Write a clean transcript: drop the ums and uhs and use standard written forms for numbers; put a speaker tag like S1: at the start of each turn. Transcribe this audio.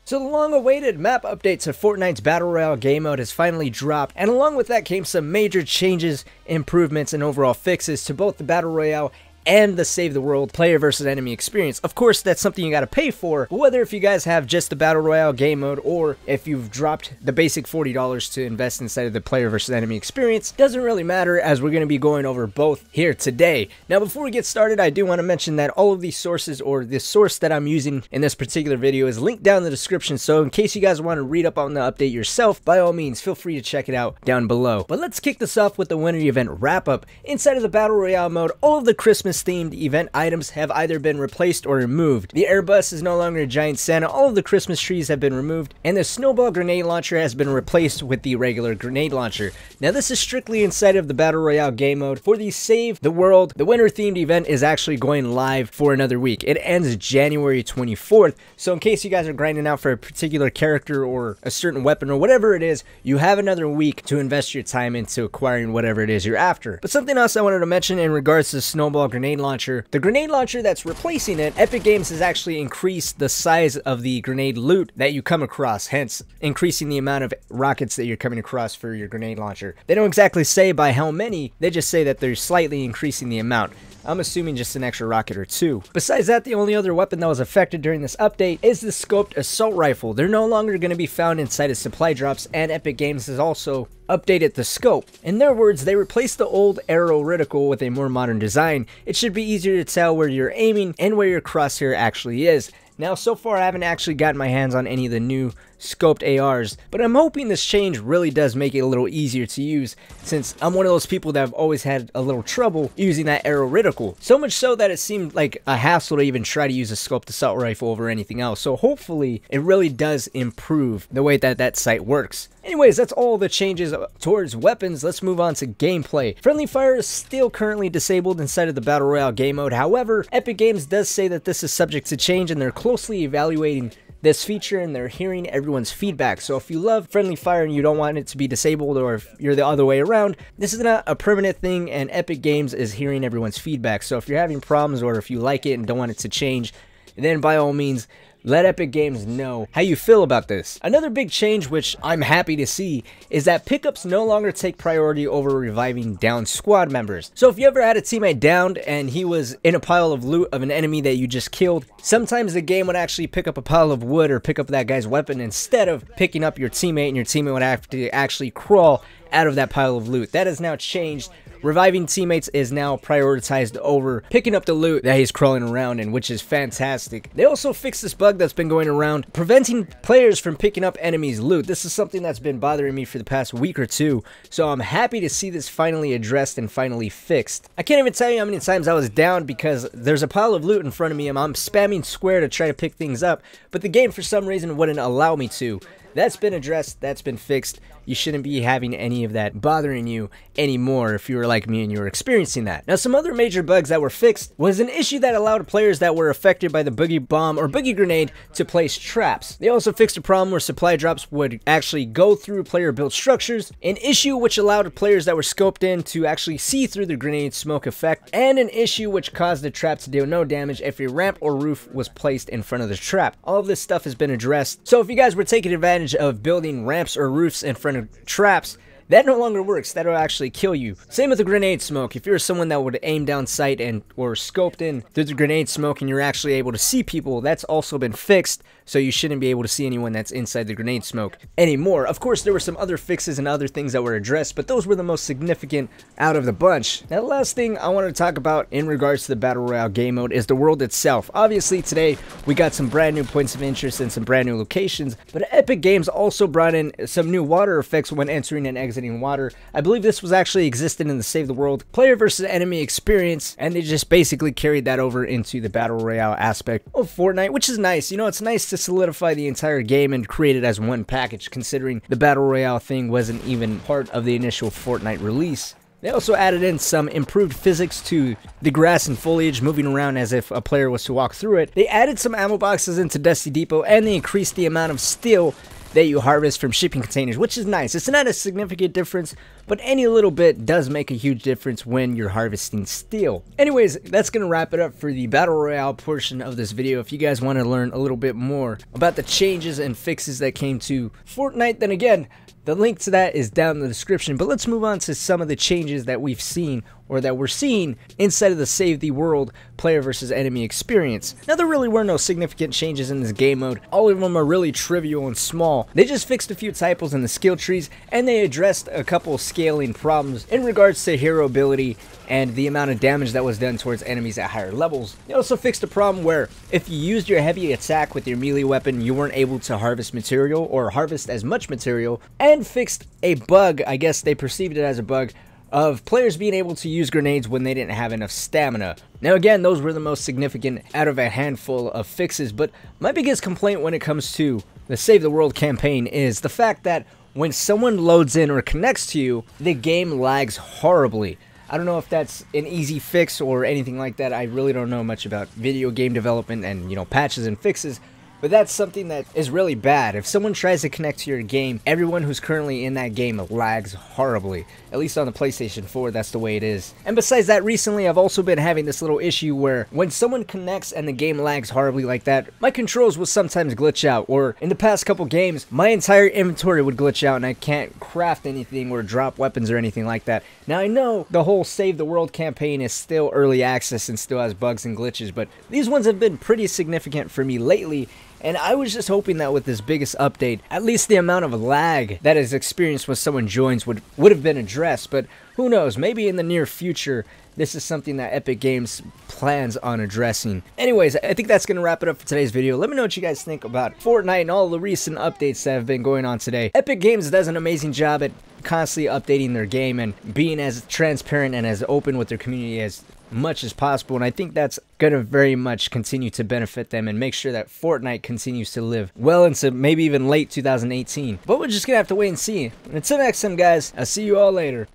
S1: So the long-awaited map update to FortNite's Battle Royale game mode has finally dropped, and along with that came some major changes, improvements, and overall fixes to both the Battle Royale and the Save the World player versus enemy experience. Of course, that's something you gotta pay for, but whether if you guys have just the Battle Royale game mode or if you've dropped the basic $40 to invest inside of the player versus enemy experience, doesn't really matter, as we're gonna be going over both here today. Now, before we get started, I do want to mention that all of these sources, or the source that I'm using in this particular video, is linked down in the description, so in case you guys want to read up on the update yourself, by all means, feel free to check it out down below. But let's kick this off with the winter event wrap-up. Inside of the Battle Royale mode, all of the Christmas themed event items have either been replaced or removed. The airbus is no longer a giant Santa, all of the Christmas trees have been removed, and the snowball grenade launcher has been replaced with the regular grenade launcher. Now, this is strictly inside of the Battle Royale game mode. For the Save the World, the winter themed event is actually going live for another week. It ends January 24th, so in case you guys are grinding out for a particular character or a certain weapon or whatever it is, you have another week to invest your time into acquiring whatever it is you're after. But something else I wanted to mention in regards to the snowball grenade launcher, the grenade launcher that's replacing it, Epic Games has actually increased the size of the grenade loot that you come across, hence increasing the amount of rockets that you're coming across for your grenade launcher. They don't exactly say by how many, they just say that they're slightly increasing the amount. I'm assuming just an extra rocket or two. Besides that, the only other weapon that was affected during this update is the scoped assault rifle. They're no longer going to be found inside of supply drops, and Epic Games has also updated the scope. In their words, they replaced the old arrow reticle with a more modern design. It should be easier to tell where you're aiming and where your crosshair actually is. Now, so far I haven't actually gotten my hands on any of the new scoped ARs, but I'm hoping this change really does make it a little easier to use, since I'm one of those people that have always had a little trouble using that arrow reticle. So much so that it seemed like a hassle to even try to use a scoped assault rifle over anything else. So hopefully it really does improve the way that that sight works. Anyways, that's all the changes towards weapons. Let's move on to gameplay. Friendly fire is still currently disabled inside of the Battle Royale game mode. However, Epic Games does say that this is subject to change, and they're closely evaluating this feature, and they're hearing everyone's feedback. So if you love friendly fire and you don't want it to be disabled, or if you're the other way around, this is not a permanent thing, and Epic Games is hearing everyone's feedback. So if you're having problems, or if you like it and don't want it to change, then by all means, let Epic Games know how you feel about this. Another big change, which I'm happy to see, is that pickups no longer take priority over reviving downed squad members. So if you ever had a teammate downed and he was in a pile of loot of an enemy that you just killed, sometimes the game would actually pick up a pile of wood or pick up that guy's weapon instead of picking up your teammate, and your teammate would have to actually crawl out of that pile of loot. That has now changed. Reviving teammates is now prioritized over picking up the loot that he's crawling around in, which is fantastic. They also fixed this bug that's been going around, preventing players from picking up enemies' loot. This is something that's been bothering me for the past week or two, so I'm happy to see this finally addressed and finally fixed. I can't even tell you how many times I was down because there's a pile of loot in front of me and I'm spamming square to try to pick things up, but the game for some reason wouldn't allow me to. That's been addressed, that's been fixed. You shouldn't be having any of that bothering you anymore if you were like me and you were experiencing that. Now, some other major bugs that were fixed was an issue that allowed players that were affected by the boogie bomb or boogie grenade to place traps. They also fixed a problem where supply drops would actually go through player built structures, an issue which allowed players that were scoped in to actually see through the grenade smoke effect, and an issue which caused the trap to deal no damage if a ramp or roof was placed in front of the trap. All of this stuff has been addressed, so if you guys were taking advantage of building ramps or roofs in front of traps, that no longer works. That'll actually kill you. Same with the grenade smoke. If you're someone that would aim down sight and or scoped in through the grenade smoke and you're actually able to see people, that's also been fixed, so you shouldn't be able to see anyone that's inside the grenade smoke anymore. Of course, there were some other fixes and other things that were addressed, but those were the most significant out of the bunch. Now, the last thing I wanted to talk about in regards to the Battle Royale game mode is the world itself. Obviously, today we got some brand new points of interest and some brand new locations, but Epic Games also brought in some new water effects when entering and exiting water. I believe this was actually existed in the Save the World player versus enemy experience, and they just basically carried that over into the Battle Royale aspect of Fortnite, which is nice. You know, it's nice to solidify the entire game and create it as one package, considering the Battle Royale thing wasn't even part of the initial Fortnite release. They also added in some improved physics to the grass and foliage moving around as if a player was to walk through it. They added some ammo boxes into Dusty Depot, and they increased the amount of steel that you harvest from shipping containers, which is nice. It's not a significant difference, but any little bit does make a huge difference when you're harvesting steel. Anyways, that's going to wrap it up for the Battle Royale portion of this video. If you guys want to learn a little bit more about the changes and fixes that came to Fortnite, then again, the link to that is down in the description. But let's move on to some of the changes that we've seen, or that we're seeing inside of the Save the World player versus enemy experience. Now, there really were no significant changes in this game mode. All of them are really trivial and small. They just fixed a few typos in the skill trees, and they addressed a couple scaling problems in regards to hero ability and the amount of damage that was done towards enemies at higher levels. They also fixed a problem where if you used your heavy attack with your melee weapon, you weren't able to harvest material or harvest as much material, and fixed a bug, I guess they perceived it as a bug, of players being able to use grenades when they didn't have enough stamina. Now again, those were the most significant out of a handful of fixes, but my biggest complaint when it comes to the Save the World campaign is the fact that when someone loads in or connects to you, the game lags horribly. I don't know if that's an easy fix or anything like that. I really don't know much about video game development and, patches and fixes. But that's something that is really bad. If someone tries to connect to your game, everyone who's currently in that game lags horribly. At least on the PlayStation 4, that's the way it is. And besides that, recently I've also been having this little issue where when someone connects and the game lags horribly like that, my controls will sometimes glitch out. Or in the past couple games, my entire inventory would glitch out and I can't craft anything or drop weapons or anything like that. Now I know the whole Save the World campaign is still early access and still has bugs and glitches, but these ones have been pretty significant for me lately. And I was just hoping that with this biggest update, at least the amount of lag that is experienced when someone joins would have been addressed. But who knows, maybe in the near future, this is something that Epic Games plans on addressing. Anyways, I think that's going to wrap it up for today's video. Let me know what you guys think about Fortnite and all the recent updates that have been going on today. Epic Games does an amazing job at constantly updating their game and being as transparent and as open with their community as much as possible, and I think that's going to very much continue to benefit them and make sure that Fortnite continues to live well into maybe even late 2018. But we're just going to have to wait and see. And until next time, guys, I'll see you all later.